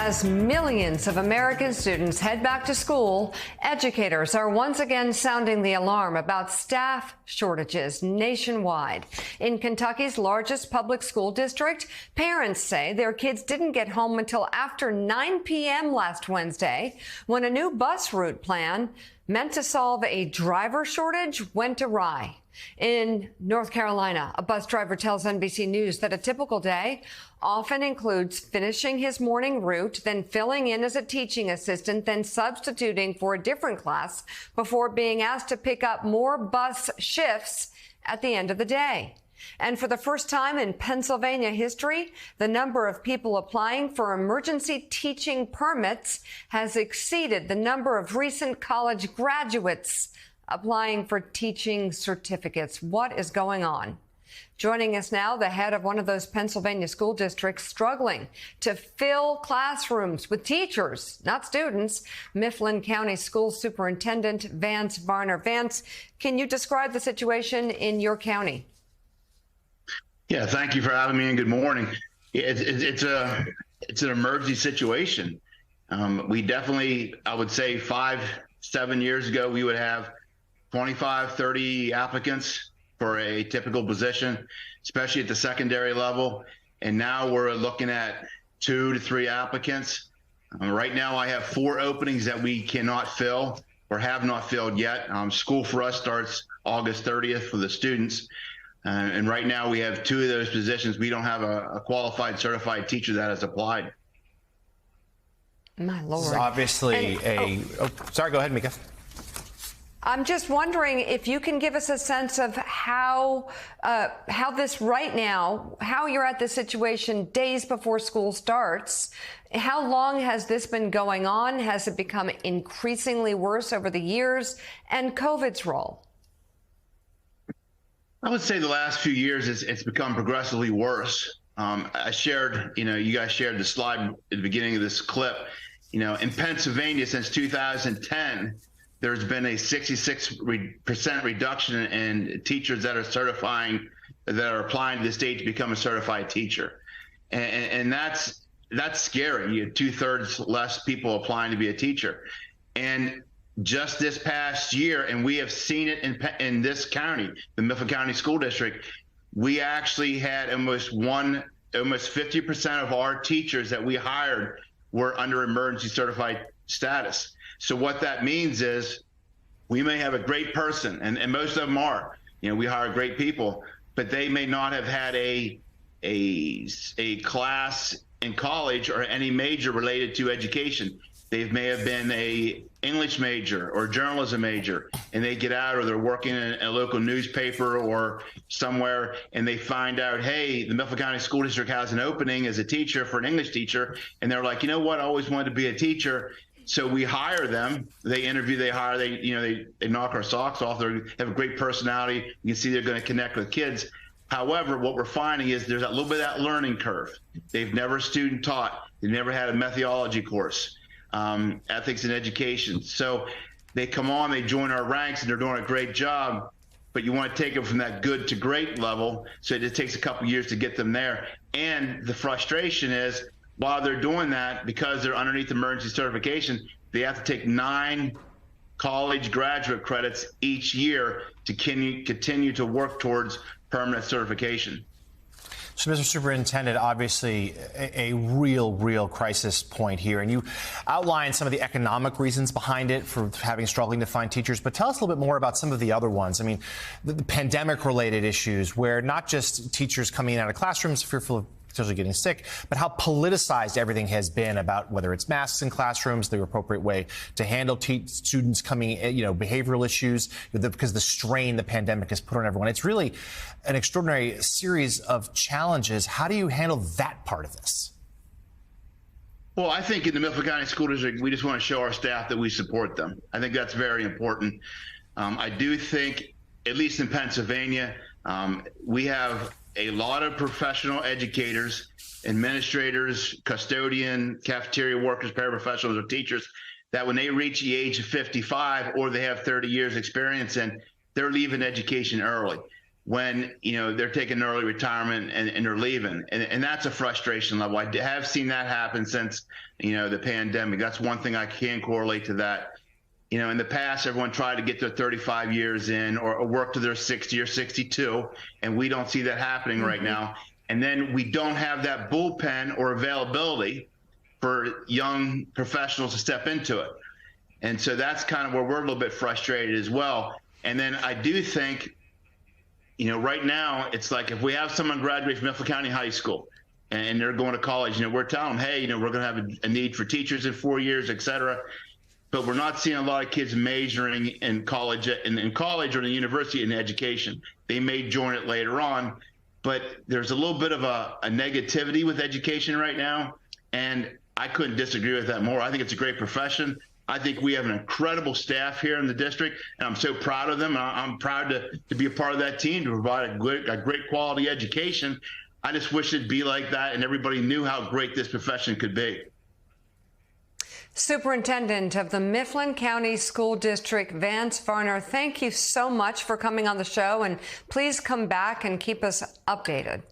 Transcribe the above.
As millions of American students head back to school, educators are once again sounding the alarm about staff shortages nationwide. In Kentucky's largest public school district, parents say their kids didn't get home until after 9 p.m. last Wednesday, when a new bus route plan meant to solve a driver shortage went awry. In North Carolina, a bus driver tells NBC News that a typical day often includes finishing his morning route, then filling in as a teaching assistant, then substituting for a different class before being asked to pick up more bus shifts at the end of the day. And for the first time in Pennsylvania history, the number of people applying for emergency teaching permits has exceeded the number of recent college graduates applying for teaching certificates. What is going on? Joining us now, the head of one of those Pennsylvania school districts struggling to fill classrooms with teachers, not students, Mifflin County School Superintendent Vance Varner. Vance, can you describe the situation in your county? Yeah, thank you for having me, and good morning. It's an emergency situation. We definitely, I would say 5-7 years ago, we would have 25, 30 applicants for a typical position, especially at the secondary level. And now we're looking at 2 to 3 applicants. Right now I have 4 openings that we cannot fill or have not filled yet. School for us starts August 30th for the students. And right now we have 2 of those positions. We don't have a qualified certified teacher that has applied. My Lord. This is obviously sorry, go ahead, Mika. I'm just wondering if you can give us a sense of how this right now, how you're at this situation days before school starts. How long has this been going on? Has it become increasingly worse over the years? And COVID's role? I would say the last few years it's become progressively worse. I shared, you guys shared the slide at the beginning of this clip. In Pennsylvania since 2010, there's been a 66% reduction in teachers that are applying to the state to become a certified teacher. And that's scary. You have 2/3 less people applying to be a teacher. And just this past year, and we have seen it in this county, the Mifflin County School District, we actually had almost 50% of our teachers that we hired were under emergency certified status. So what that means is we may have a great person, and most of them are, we hire great people, but they may not have had a class in college or any major related to education. They may have been a English major or journalism major, and they get out, or they're working in a local newspaper or somewhere, and they find out, hey, the Mifflin County School District has an opening as a teacher for an English teacher, and they're like, you know what, I always wanted to be a teacher. So we hire them. They interview, they hire, they knock our socks off. They have a great personality. You can see they're going to connect with kids. However, what we're finding is there's a little bit of that learning curve. They've never student taught. They've never had a methodology course, ethics in education. So they come on, they join our ranks, and they're doing a great job. But you want to take them from that good to great level. So it just takes a couple years to get them there. And the frustration is, while they're doing that, because they're underneath emergency certification, they have to take 9 college graduate credits each year to continue to work towards permanent certification. So, Mr. Superintendent, obviously a real crisis point here, and you outlined some of the economic reasons behind it for struggling to find teachers, but tell us a little bit more about some of the other ones. I mean, the pandemic-related issues where not just teachers coming in out of classrooms fearful of potentially getting sick, but how politicized everything has been about whether it's masks in classrooms, the appropriate way to handle students coming, behavioral issues, because the strain the pandemic has put on everyone. It's really an extraordinary series of challenges. How do you handle that part of this? Well, I think in the Mifflin County School District, we just want to show our staff that we support them. I think that's very important. I do think, at least in Pennsylvania, we have a lot of professional educators, administrators, custodian, cafeteria workers, paraprofessionals, or teachers that when they reach the age of 55 or they have 30 years experience in, they're leaving education early. when, they're taking early retirement and they're leaving. And that's a frustration level. I have seen that happen since, the pandemic. That's one thing I can correlate to that. In the past, everyone tried to get their 35 years in or work to their 60 or 62, and we don't see that happening right now. And then we don't have that bullpen or availability for young professionals to step into it. And so that's kind of where we're a little bit frustrated as well. And then I do think, right now, it's like if we have someone graduate from Mifflin County High School and they're going to college, we're telling them, hey, we're going to have a need for teachers in 4 years, et cetera. But we're not seeing a lot of kids majoring in college, in college or in the university in education. They may join it later on, but there's a little bit of a negativity with education right now. And I couldn't disagree with that more. I think it's a great profession. I think we have an incredible staff here in the district, and I'm so proud of them. And I'm proud to be a part of that team to provide a great quality education. I just wish it'd be like that and everybody knew how great this profession could be. Superintendent of the Mifflin County School District, Vance Varner, thank you so much for coming on the show, and please come back and keep us updated.